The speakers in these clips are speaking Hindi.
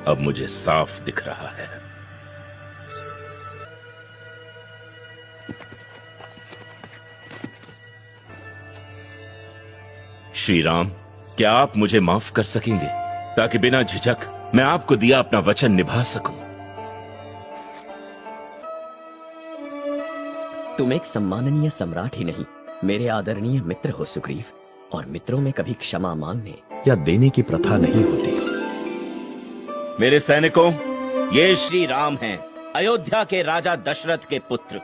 अब मुझे साफ दिख रहा है। श्री राम, क्या आप मुझे माफ कर सकेंगे ताकि बिना झिझक मैं आपको दिया अपना वचन निभा सकूं? तुम एक सम्माननीय सम्राट ही नहीं, मेरे आदरणीय मित्र हो सुग्रीव, और मित्रों में कभी क्षमा मांगने या देने की प्रथा नहीं होती। मेरे सैनिकों, ये श्री राम हैं, अयोध्या के राजा दशरथ के पुत्र।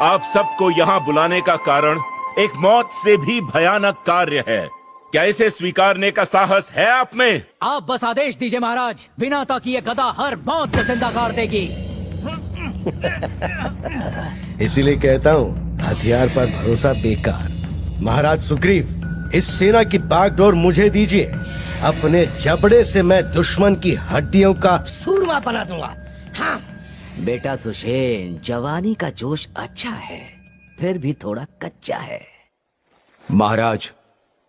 आप सबको यहां बुलाने का कारण एक मौत से भी भयानक कार्य है। क्या इसे स्वीकारने का साहस है आप में? आप बस आदेश दीजिए महाराज, बिना ताकि ये गदा हर मौत को जिंदा कर देगी। इसीलिए कहता हूँ हथियार पर भरोसा बेकार। महाराज सुग्रीव, इस सेना की बागडोर मुझे दीजिए। अपने जबड़े से मैं दुश्मन की हड्डियों का सूरमा बना दूंगा। हाँ। बेटा सुषेण, जवानी का जोश अच्छा है, फिर भी थोड़ा कच्चा है। महाराज,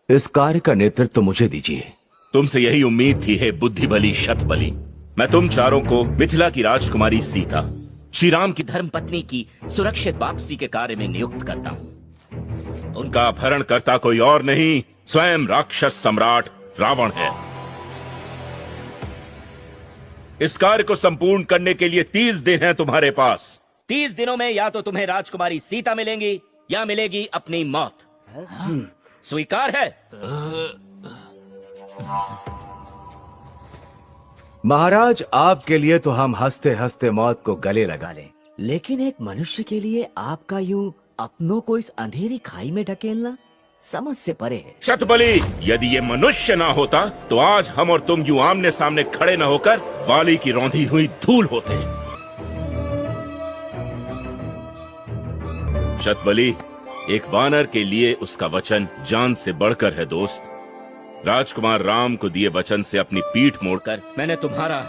इस कार्य का नेतृत्व मुझे दीजिए। तुमसे यही उम्मीद थी, हे बुद्धि बली शत बली। मैं तुम चारों को मिथिला की राजकुमारी सीता, श्री राम की धर्मपत्नी की सुरक्षित वापसी के कार्य में नियुक्त करता हूँ। उनका अपहरणकर्ता कोई और नहीं, स्वयं राक्षस सम्राट रावण है। इस कार्य को संपूर्ण करने के लिए 30 दिन हैं तुम्हारे पास। 30 दिनों में या तो तुम्हें राजकुमारी सीता मिलेंगी या मिलेगी अपनी मौत। स्वीकार है? महाराज, आपके लिए तो हम हंसते हंसते मौत को गले लगा लें, लेकिन एक मनुष्य के लिए आपका यूं अपनों को इस अंधेरी खाई में ढकेलना समझ से परे है। शतबली, यदि ये मनुष्य ना होता तो आज हम और तुम यूं आमने सामने खड़े न होकर वाली की रौंधी हुई धूल होते। शतबली, एक वानर के लिए उसका वचन जान से बढ़कर है दोस्त। राजकुमार राम को दिए वचन से अपनी पीठ मोड़कर मैंने तुम्हारा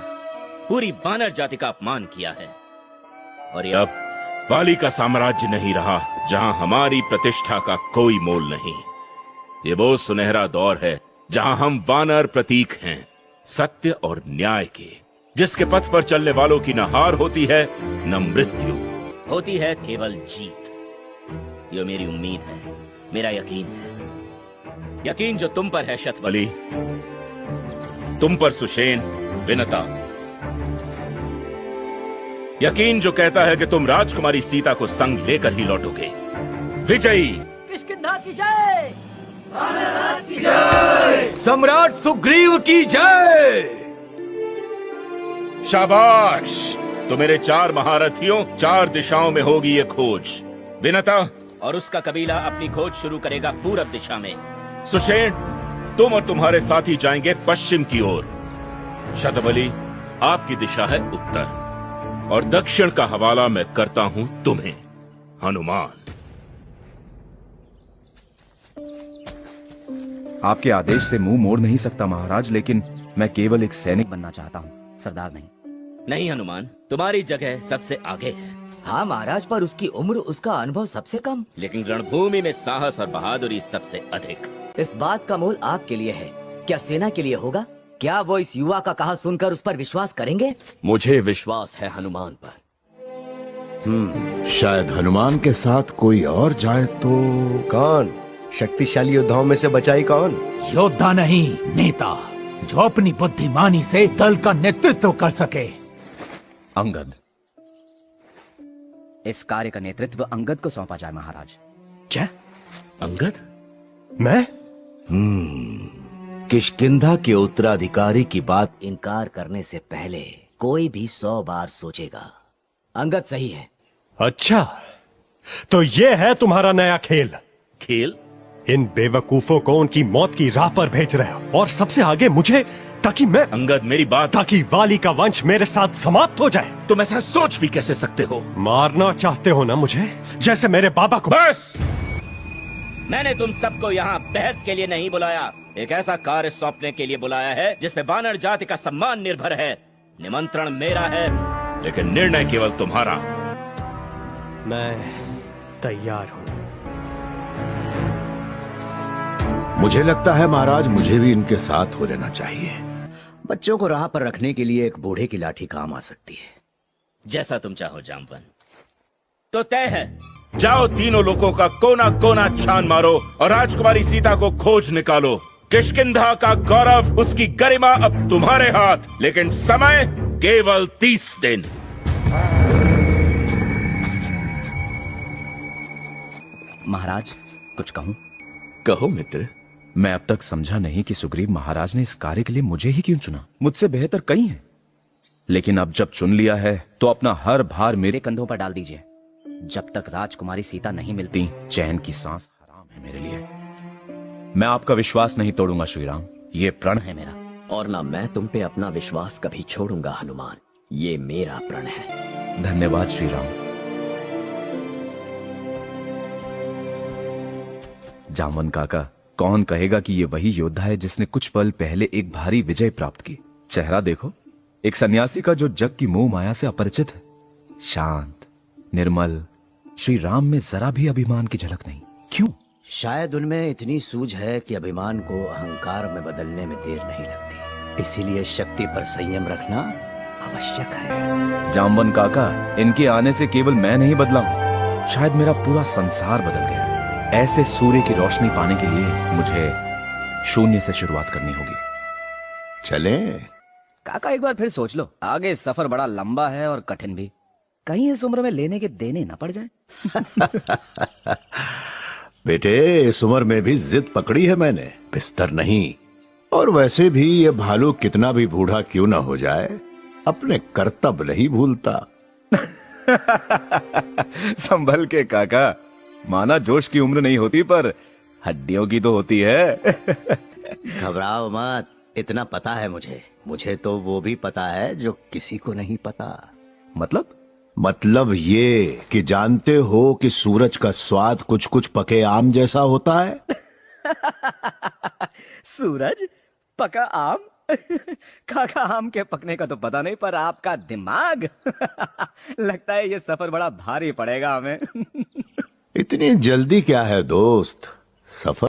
पूरी वानर जाति का अपमान किया है, और अब वाली का साम्राज्य नहीं रहा जहां हमारी प्रतिष्ठा का कोई मोल नहीं। ये वो सुनहरा दौर है जहां हम वानर प्रतीक हैं, सत्य और न्याय के, जिसके पथ पर चलने वालों की न हार होती है न मृत्यु होती है, केवल जीत। ये मेरी उम्मीद है, मेरा यकीन है, यकीन जो तुम पर है शतबली, तुम पर सुषेण, विनता, यकीन जो कहता है कि तुम राजकुमारी सीता को संग लेकर ही लौटोगे। विजयी किष्किंधा की जय, वानरराज की जय, सम्राट सुग्रीव की जय। शाबाश, तो मेरे 4 महारथियों 4 दिशाओं में होगी ये खोज। विनता और उसका कबीला अपनी खोज शुरू करेगा पूरब दिशा में। सुषेण, तुम और तुम्हारे साथी जाएंगे पश्चिम की ओर। शतबली, आपकी दिशा है उत्तर, और दक्षिण का हवाला मैं करता हूं तुम्हें, हनुमान। आपके आदेश से मुंह मोड़ नहीं सकता महाराज, लेकिन मैं केवल एक सैनिक बनना चाहता हूँ, सरदार नहीं। नहीं हनुमान, तुम्हारी जगह सबसे आगे है। हाँ महाराज, पर उसकी उम्र, उसका अनुभव सबसे कम, लेकिन रणभूमि में साहस और बहादुरी सबसे अधिक। इस बात का मोल आपके लिए है, क्या सेना के लिए होगा? क्या वो इस युवा का कहा सुनकर उस पर विश्वास करेंगे? मुझे विश्वास है हनुमान पर। शायद हनुमान के साथ कोई और जाए तो। कौन? शक्तिशाली योद्धाओं में से बचाई कौन? योद्धा नहीं, नेता, जो अपनी बुद्धिमानी से दल का नेतृत्व कर सके। अंगद। इस कार्य का नेतृत्व अंगद को सौंपा जाए महाराज। क्या? अंगद? मैं? किष्किंधा के उत्तराधिकारी की बात इनकार करने से पहले कोई भी 100 बार सोचेगा। अंगद सही है। अच्छा, तो ये है तुम्हारा नया खेल? खेल? इन बेवकूफों को उनकी मौत की राह पर भेज रहे हो, और सबसे आगे मुझे, ताकि मैं। अंगद, मेरी बात। ताकि वाली का वंश मेरे साथ समाप्त हो जाए। तुम ऐसा सोच भी कैसे सकते हो? मारना चाहते हो ना मुझे, जैसे मेरे बाबा को। बस! मैंने तुम सबको यहाँ बहस के लिए नहीं बुलाया, एक ऐसा कार्य सौंपने के लिए बुलाया है जिसमें वानर जाति का सम्मान निर्भर है। निमंत्रण मेरा है, लेकिन निर्णय केवल तुम्हारा। मैं तैयार हूँ। मुझे लगता है महाराज, मुझे भी इनके साथ हो लेना चाहिए। बच्चों को राह पर रखने के लिए एक बूढ़े की लाठी काम आ सकती है। जैसा तुम चाहो जामवन। तो तय है। जाओ, तीनों लोगों का कोना कोना छान मारो और राजकुमारी सीता को खोज निकालो। किष्किंधा का गौरव, उसकी गरिमा अब तुम्हारे हाथ, लेकिन समय केवल 30 दिन। महाराज, कुछ कहूं? कहो मित्र। मैं अब तक समझा नहीं कि सुग्रीव महाराज ने इस कार्य के लिए मुझे ही क्यों चुना। मुझसे बेहतर कई हैं, लेकिन अब जब चुन लिया है तो अपना हर भार मेरे कंधों पर डाल दीजिए। जब तक राजकुमारी सीता नहीं मिलती, चैन की सांस हराम है मेरे लिए। मैं आपका विश्वास नहीं तोड़ूंगा श्रीराम, ये प्रण है मेरा। और ना मैं तुम पे अपना विश्वास कभी छोड़ूंगा हनुमान, ये मेरा प्रण है। धन्यवाद श्रीराम। जामवन काका, कौन कहेगा कि ये वही योद्धा है जिसने कुछ पल पहले एक भारी विजय प्राप्त की। चेहरा देखो, एक सन्यासी का जो जग की मोह माया से अपरिचित है। शांत, निर्मल। श्री राम में जरा भी अभिमान की झलक नहीं। क्यों? शायद उनमें इतनी सूझ है कि अभिमान को अहंकार में बदलने में देर नहीं लगती। इसीलिए शक्ति पर संयम रखना आवश्यक है। जामवन काका, इनके आने से केवल मैं नहीं बदला हूं, शायद मेरा पूरा संसार बदल गया। ऐसे सूर्य की रोशनी पाने के लिए मुझे शून्य से शुरुआत करनी होगी। चलें? काका, एक बार फिर सोच लो। आगे सफर बड़ा लंबा है और कठिन भी। कहीं इस उम्र में लेने के देने न पड़ जाए। बेटे, इस उम्र में भी जिद पकड़ी है मैंने, बिस्तर नहीं। और वैसे भी ये भालू कितना भी बूढ़ा क्यों ना हो जाए, अपने कर्तव्य नहीं भूलता। संभल के काका, माना जोश की उम्र नहीं होती पर हड्डियों की तो होती है। घबराओ मत, इतना पता है मुझे। मुझे तो वो भी पता है जो किसी को नहीं पता। मतलब ये कि जानते हो कि सूरज का स्वाद कुछ कुछ पके आम जैसा होता है। सूरज पका आम? काका, आम के पकने का तो पता नहीं, पर आपका दिमाग लगता है ये सफर बड़ा भारी पड़ेगा हमें। इतनी जल्दी क्या है दोस्त, सफर